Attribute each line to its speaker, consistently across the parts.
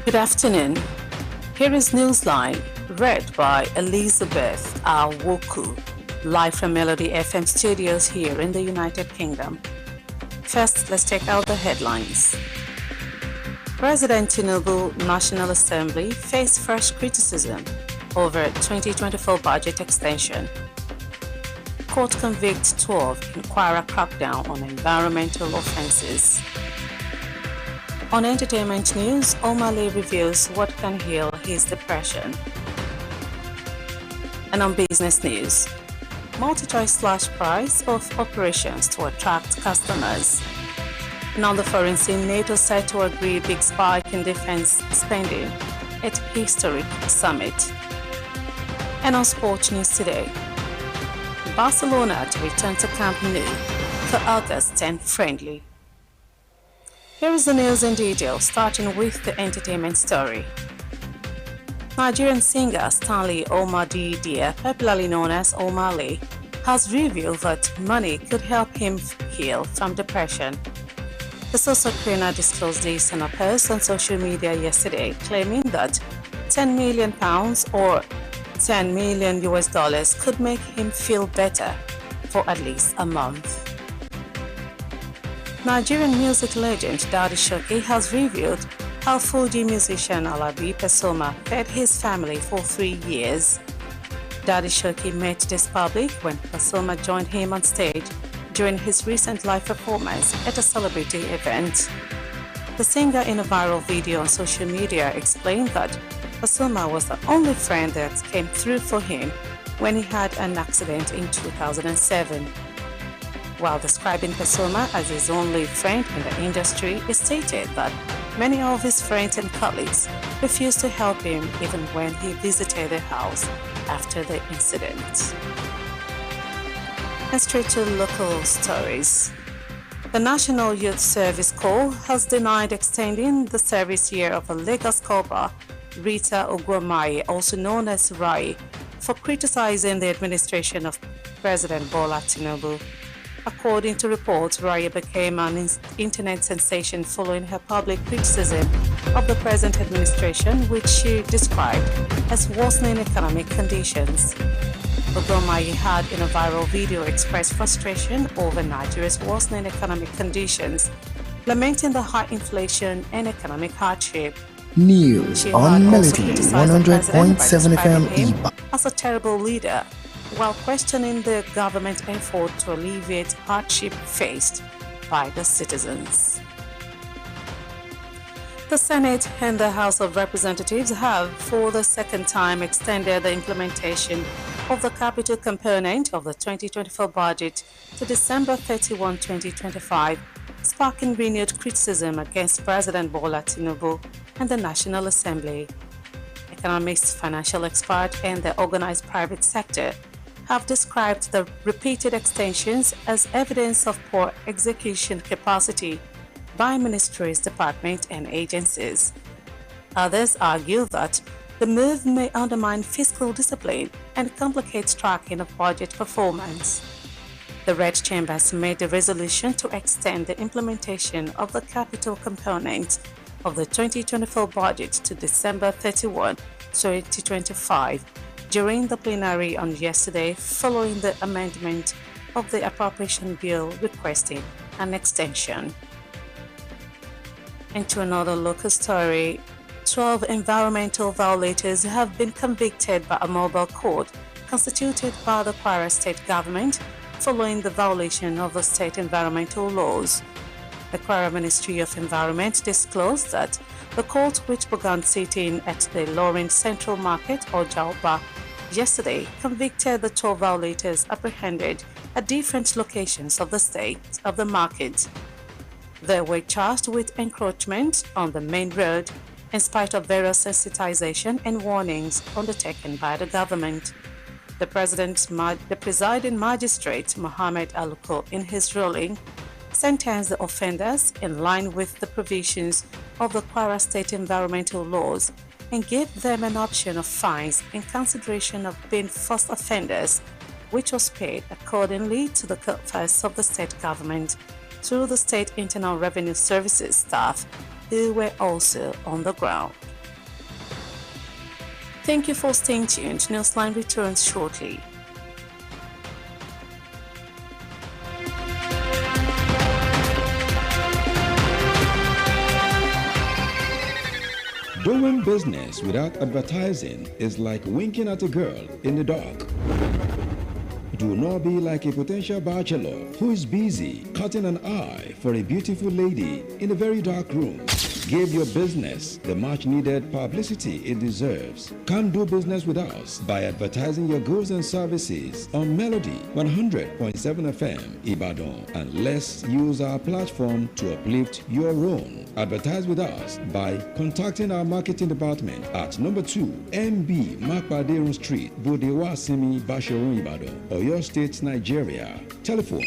Speaker 1: Good afternoon. Here is Newsline, read by Elizabeth Awoku, live from Melody FM studios here in the United Kingdom. First, let's check out the headlines. President Tinubu National Assembly faced fresh criticism over 2024 budget extension. Court convicts 12 in Kwara crackdown on environmental offences. On entertainment news, Omale reveals what can heal his depression. And on business news, MultiChoice slash price of operations to attract customers. And on the foreign scene, NATO set to agree big spike in defense spending at historic summit. And on sports news today, Barcelona to return to Camp Nou for August 10th friendly. Here is the news in detail, starting with the entertainment story. Nigerian singer Stanley Omadidia, popularly known as Omale, has revealed that money could help him heal from depression. The social trainer disclosed this in a post on social media yesterday, claiming that £10 million or $10 million could make him feel better for at least a month. Nigerian music legend Daddy Shoki has revealed how Fuji musician Olabisi fed his family for 3 years. Daddy Shoki made this public when Pasoma joined him on stage during his recent live performance at a celebrity event. The singer, in a viral video on social media, explained that Pasoma was the only friend that came through for him when he had an accident in 2007. While describing Pasoma as his only friend in the industry, he stated that many of his friends and colleagues refused to help him even when he visited their house after the incident. And straight to local stories. The National Youth Service Corps has denied extending the service year of a Lagos copper, Rita Ogwumai, also known as Rai, for criticizing the administration of President Bola Tinubu. According to reports, Raya became an internet sensation following her public criticism of the present administration, which she described as worsening economic conditions. Ogwumai had, in a viral video, expressed frustration over Nigeria's worsening economic conditions, lamenting the high inflation and economic hardship.
Speaker 2: News on Melody 100.7 FM
Speaker 1: as a terrible leader, while questioning the government effort to alleviate hardship faced by the citizens. The Senate and the House of Representatives have, for the second time, extended the implementation of the capital component of the 2024 budget to December 31, 2025, sparking renewed criticism against President Bola Tinubu and the National Assembly. Economists, financial experts, and the organized private sector have described the repeated extensions as evidence of poor execution capacity by ministries, departments, and agencies. Others argue that the move may undermine fiscal discipline and complicate tracking of budget performance. The Red Chambers made a resolution to extend the implementation of the capital component of the 2024 budget to December 31, 2025, during the plenary on yesterday, following the amendment of the appropriation bill requesting an extension. And to another local story, 12 environmental violators have been convicted by a mobile court constituted by the Kwara state government following the violation of the state environmental laws. The Kwara Ministry of Environment disclosed that the court, which began sitting at the Lorin Central Market, or Jalba, yesterday, convicted the 12 violators apprehended at different locations of the state of the market. They were charged with encroachment on the main road in spite of various sensitization and warnings undertaken by the government. The presiding magistrate, Mohammed Aluko, in his ruling, sentenced the offenders in line with the provisions of the Kwara State environmental laws and gave them an option of fines in consideration of being first offenders, which was paid accordingly to the coffers of the state government through the State Internal Revenue Services staff who were also on the ground. Thank you for staying tuned. Newsline returns shortly.
Speaker 3: Doing business without advertising is like winking at a girl in the dark. Do not be like a potential bachelor who is busy cutting an eye for a beautiful lady in a very dark room. Give your business the much needed publicity it deserves. Come do business with us by advertising your goods and services on Melody 100.7 FM Ibadan, and let's use our platform to uplift your own. Advertise with us by contacting our marketing department at number 2 MB Makpaderun Street, Bodewa Simi, Bashorun, Ibadan, Oyo State, Nigeria. Telephone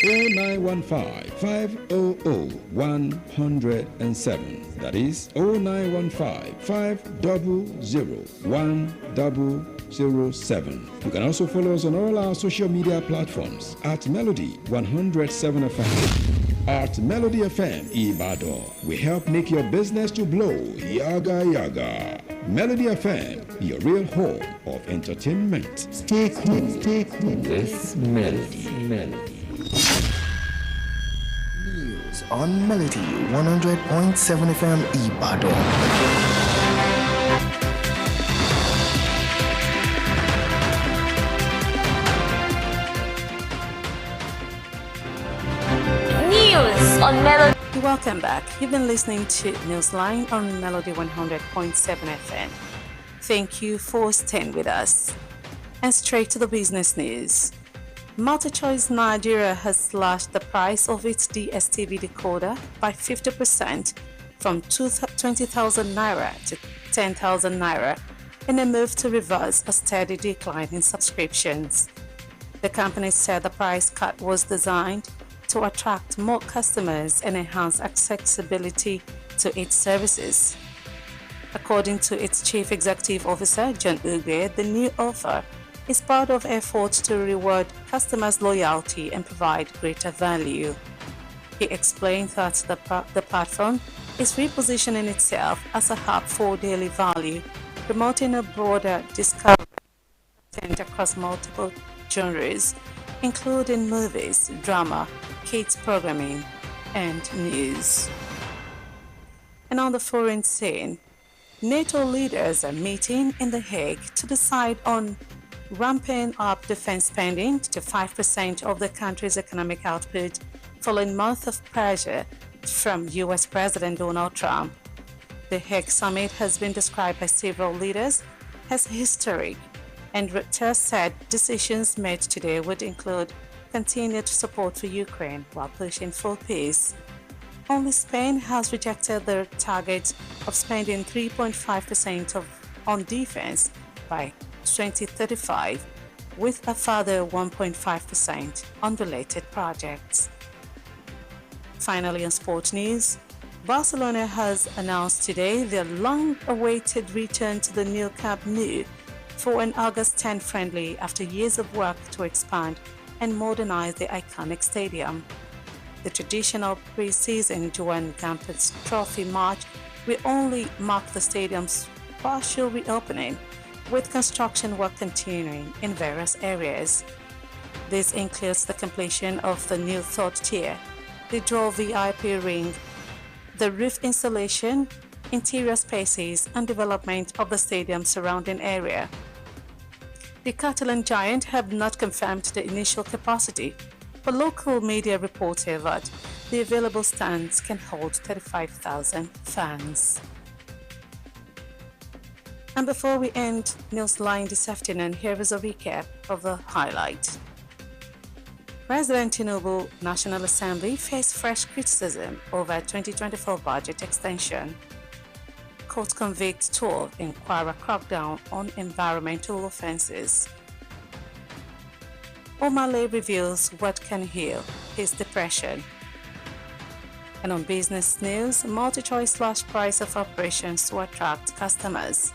Speaker 3: 0915 500 107. That is 0915 500 1007. You can also follow us on all our social media platforms at Melody 107 FM. At Melody FM Ibadan, we help make your business to blow. Yaga yaga. Melody FM, your real home of entertainment.
Speaker 2: Stay cool with Melody. News on Melody 100.7 FM Ibadan.
Speaker 1: On Melody. Welcome back. You've been listening to Newsline on Melody 100.7 FM. Thank you for staying with us. And straight to the business news. MultiChoice Nigeria has slashed the price of its DSTV decoder by 50% from 20,000 naira to 10,000 naira in a move to reverse a steady decline in subscriptions. The company said the price cut was designed to attract more customers and enhance accessibility to its services. According to its Chief Executive Officer, John Ugbe, the new offer is part of efforts to reward customers' loyalty and provide greater value. He explained that the platform is repositioning itself as a hub for daily value, promoting a broader discovery content across multiple genres, including movies, drama, kids programming, and news. And on the foreign scene, NATO leaders are meeting in The Hague to decide on ramping up defense spending to 5% of the country's economic output following months of pressure from US President Donald Trump. The Hague summit has been described by several leaders as historic, and Reuters said decisions made today would include continued support for Ukraine while pushing for peace. Only Spain has rejected their target of spending 3.5% on defense by 2035, with a further 1.5% on related projects. Finally, on sports news, Barcelona has announced today their long-awaited return to the new Camp Nou for an August 10 friendly after years of work to expand and modernize the iconic stadium. The traditional pre-season Joan Gampert's Trophy March will only mark the stadium's partial reopening, with construction work continuing in various areas. This includes the completion of the new third tier, the dual VIP ring, the roof installation, interior spaces, and development of the stadium's surrounding area. The Catalan giant have not confirmed the initial capacity, but local media reported that the available stands can hold 35,000 fans. And before we end Newsline this afternoon, here is a recap of the highlights. President Tinubu National Assembly faced fresh criticism over 2024 budget extension. Court convicts 12 in Kwara crackdown on environmental offences. Omale reveals what can heal his depression. And on business news, MultiChoice slashed price of operations to attract customers.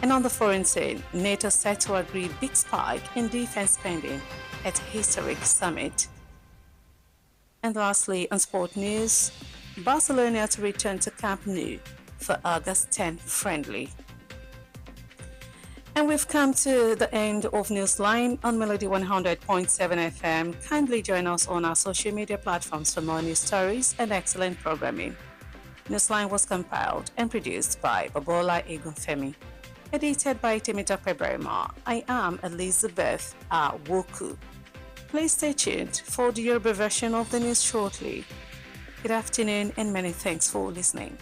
Speaker 1: And on the foreign scene, NATO set to agree big spike in defense spending at historic summit. And lastly, on sport news, Barcelona to return to Camp Nou for August 10 friendly. And we've come to the end of Newsline on Melody 100.7 FM. Kindly join us on our social media platforms for more news stories and excellent programming. Newsline was compiled and produced by Babola Egunfemi. Edited by Temitope Brema. I am Elizabeth Awoku. Please stay tuned for the Yoruba version of the news shortly. Good afternoon and many thanks for listening.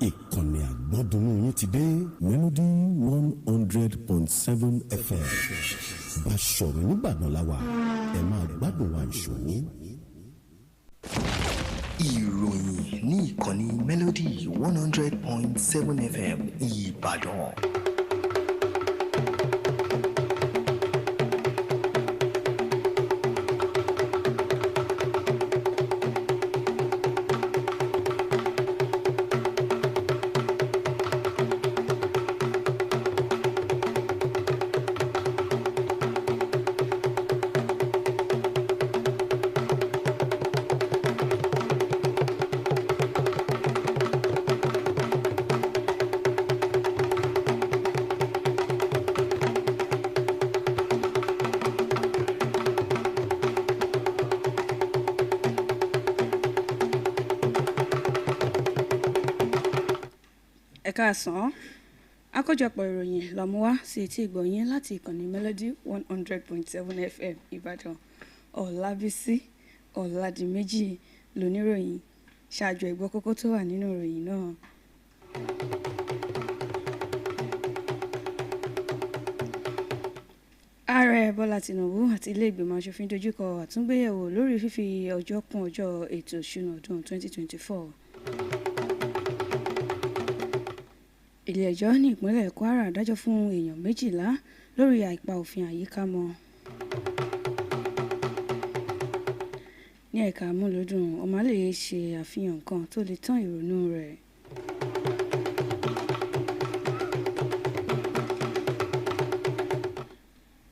Speaker 4: Ìkànnì àgbọ́dúnú yín ti dé Melody 100.7 FM. Báṣọ̀rọ̀ nígbàdàn la wà, ẹ máa gbádùn wa ìṣòwò.
Speaker 2: Ìròyìn ní ìkànnì Melody 100.7 FM Ìbàdàn.
Speaker 5: Ẹ̀kaàsán, Akojopo Iroyin la mú wá sí etí ìgbọ̀nyín láti ìkànnì Melody 100.7 FM Ìbàdàn. Olabisi Ọ̀làdìméjì lóníròyìn. Ṣáájú ẹ̀gbọ́n kókó tó wà nínú ìròyìn náà. Ààrẹ Bọ́lá Tinubu àti ilé ìgbìmọ̀ aṣòfin dojúkọ àtúngbéyẹ̀wò lórí fífi ọjọ́ kún ọjọ́ ètò ìṣúná ọdún 2024. Ilé-ẹjọ́ ní ìpínlẹ̀ Kwara dájọ́ fún èèyàn 12 lórí àìpa òfin àyíká mọ́. Ní ẹ̀ka amúlùúdùn, Ọmọlé ṣe àfihàn nǹkan tó lè tán ìrònú rẹ̀.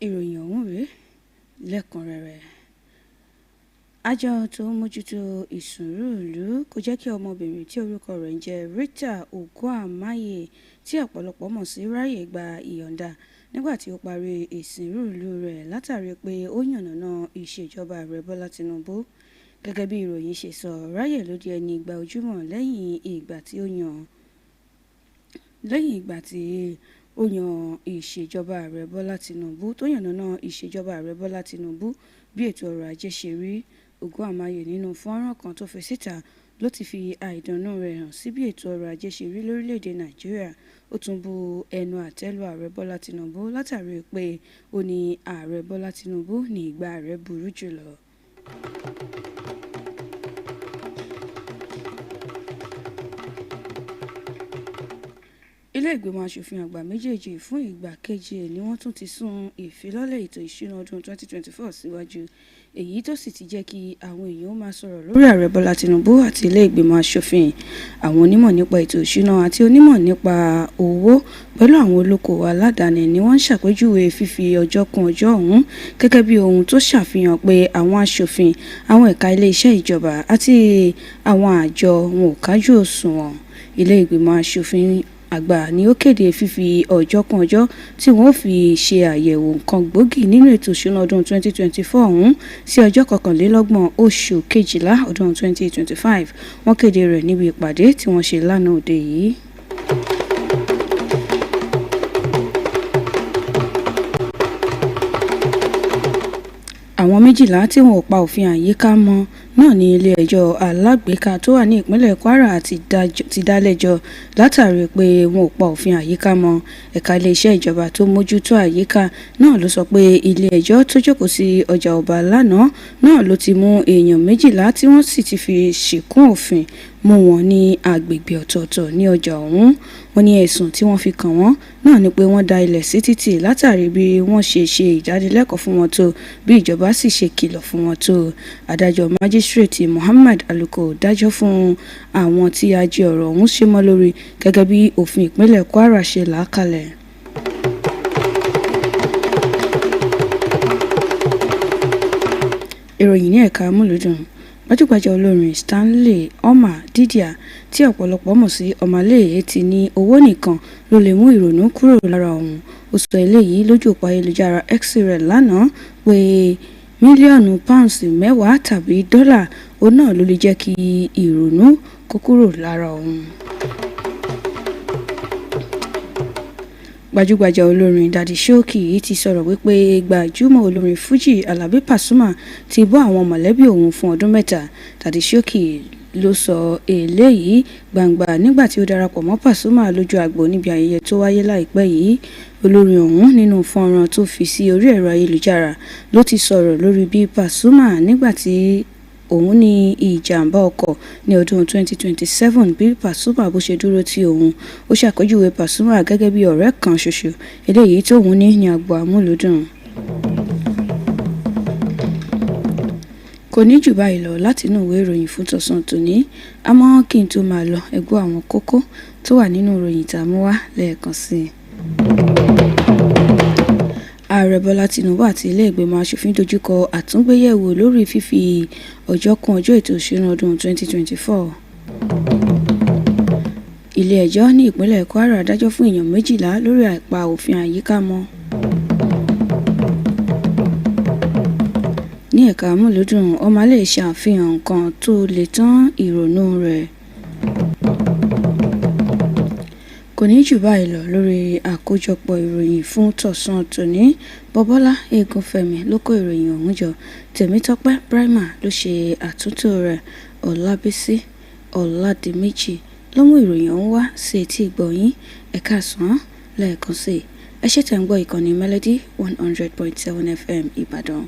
Speaker 5: Ìròyìn ọ̀hún rèé lẹ́kùnrẹ́rẹ́. Àjọ tó mójútó ìsúnrúùlú kò jẹ́ kí ọmọbìnrin tí orúkọ rẹ̀ ń jẹ́ Rita Ogwuamaye tí ọ̀pọ̀lọpọ̀ mọ̀ sí ráyè gba ìyọ̀ǹda nígbà tí ó parí ìsìnrúùlú rẹ̀ látàrí pé ó yànnàná ìṣèjọba ààrẹ Bọ́lá Tinubu. Gẹ́gẹ́ bí ìròyìn ṣe sọ, ráyè ló di ẹni ìgbà ojúmọ́ lẹ́yìn ìgbà tí ó yan ìṣèjọba ààrẹ Bọ́lá Tinubu tó yànnàná ìṣèjọba ààrẹ Bọ́lá Tinubu bí ètò ọrọ̀ ajé ṣe rí. Ogwuamaye nínú fọ́nrán kan tó fi síta ló ti fi àìdùnnú rẹ̀ hàn sí bí ètò ọrọ̀ ajé ṣe rí lórílẹ̀‐èdè Nàìjíríà. Ó tún bu ẹnu àtẹ́ lu ààrẹ Bọ́lá Tinubu látàrí pé ó ní ààrẹ Bọ́lá Tinubu ní ìgbà rẹ̀ burú jùlọ. Ilé ìgbìmọ̀ aṣòfin àgbà méjèèjì fún ìgbà keje ni wọ́n tún ti sún ìfilọ́lẹ̀ ètò ìṣúná ọdún 2024 síwájú, èyí tó sì ti jẹ́ kí àwọn èèyàn máa sọ̀rọ̀ lórí ààrẹ Bọ́lá Tinubu àti ilé ìgbìmọ̀ aṣòfin. Àwọn onímọ̀ nípa ètò ìṣúná àti onímọ̀ nípa owó pẹ̀lú àwọn olókoòwò aládàáni ni wọ́n ń ṣàpèjúwe fífi ọjọ́ kún ọjọ́ ọ̀hún gẹ́gẹ́ bí ohun tó ṣàfihàn pé àwọn aṣòfin, àwọn ẹ̀ka ilé iṣẹ́ ìjọba àti àwọn àjọ wọn ò kájú òṣùwọ̀n. Ilé ìgbìmọ̀ aṣòfin àgbà ni ó kéde fífi ọjọ́ kún ọjọ́ tí wọ́n fi ṣe àyẹ̀wò nǹkan gbòógì nínú ètò ìṣúná ọdún 2024 ọ̀hún sí ọjọ́ 21 oṣù kejìlá ọdún 2025. Wọ́n kéde rẹ̀ níbi ìpàdé tí wọ́n ṣe lánàá òde yìí. Àwọn 12 tí wọn ò pa òfin àyíká mọ́ náà ní ilé-ẹjọ́ alágbèéká tó wà ní ìpínlẹ̀ Kwara ti dá lẹ́jọ́ látàrí pé wọn ò pa òfin àyíká mọ́. Ẹ̀ka iléeṣẹ́ ìjọba tó mójútó àyíká náà ló sọ pé ilé-ẹjọ́ tó jókòó sí ọjà ọba lánàá náà ló ti mú èèyàn 12 tí wọ́n sì ti fi ṣìkún òfin mú wọn ní agbègbè ọ̀tọ̀ọ̀tọ̀ ní ọjà ọ̀hún. Wọ́n ní ẹ̀sùn tí wọ́n fi kàn wọ́n náà ni pé wọ́n da ilẹ̀ sí títì látàrí bí wọ́n ṣe ìdánilẹ́kọ̀ọ́ fún wọn tó bí ìjọba sì ṣe kìlọ̀ fún wọn tó. Adájọ́ májísírèètì Muhammad Aluko dájọ́ fún àwọn tí ajé ọ̀rọ̀ ọ̀hún ṣe mọ́ lórí gẹ́gẹ́ bí òfin ìpínlẹ̀ Kwara ṣe là á kalẹ̀. ìròyìn ní ẹ̀ka amúlùdùn. Gbajúgbajà olórin Stanley Oma Didia tí ọ̀pọ̀lọpọ̀ mọ̀ sí Ọmọléèé ti ní owó nìkan ló lè mú ìrònú kúrò lára òun. Ó sọ eléyìí lójú òpó ayélujára X rẹ̀ lánàá pé mílíọ̀nù pounds 10 tàbí dọ́là òun náà ló lè jẹ́ kí ìrònú kó kúrò lára òun. Gbajúgbajà olórin Daddy Showkey ti sọ̀rọ̀ wípé gbajúmọ̀ olórin Fuji Alabi Pasuma ti bọ́ àwọn mọ̀lẹ́bí òun fún ọdún 3. Daddy Showkey ló sọ eléyìí gbangba nígbà tí ó darapọ̀ mọ́ Pasuma lójú àgbo níbi ayẹyẹ tó wáyé láìpẹ́ yìí. Olórin ọ̀hún nínú fọ́nrán tó fi sí orí ẹ̀rọ ayélujára ló ti sọ̀rọ̀ lórí bí Pasuma nígbà tí òun ní ìjàmbá ọkọ̀ ní ọdún 2027 bí Pasuma bó ṣe dúró tí òun. Ó ṣàpèjúwe Pasuma gẹ́gẹ́ bí ọ̀rẹ́ kan ṣoṣo eléyìí tóun ní agbo amúlùdùn. Kò ní jù báyìí lọ láti inú ìwé ìròyìn fún tọ̀sán tòní, àmọ́ kí n tó máa lọ ẹ gbọ́ àwọn kókó tó wà nínú ìròyìn tá a mú wá lẹ́ẹ̀kan sí i. Ààrẹ Bọ́lá Tinubu àti ilé ìgbìmọ̀ aṣòfin dojúkọ àtúngbéyẹ̀wò lórí fífi ọjọ́ kún ọjọ́ ètò ìṣúná ọdún 2024. Ilé ẹjọ́ ní ìpínlẹ̀ Kwara dájọ́ fún èèyàn 12 lórí àìpa òfin àyíká mọ́. Ní ẹ̀ka amúlùdùn, ọmọ lè ṣàfihàn nǹkan tó lè tán ìrònú rẹ̀. Kò ní jù báyìí lọ lórí àkójọpọ̀ ìròyìn fún tọ̀sán tòní. Bọ́bọ́lá Egunfẹ́mi ló kó ìròyìn ọ̀hún jọ. Tèmítọ́pẹ́ Brahma ló ṣe àtúntò rẹ̀. Olabisi Ọládìméjì ló mú ìròyìn ọ̀hún wá sí etí ìgbọ̀nyín. Ẹ káàsán lẹ́ẹ̀kan sí i. Ẹ ṣé tẹ́ ń gbọ́ ìkànnì Melody 100.7 FM Ìbàdàn.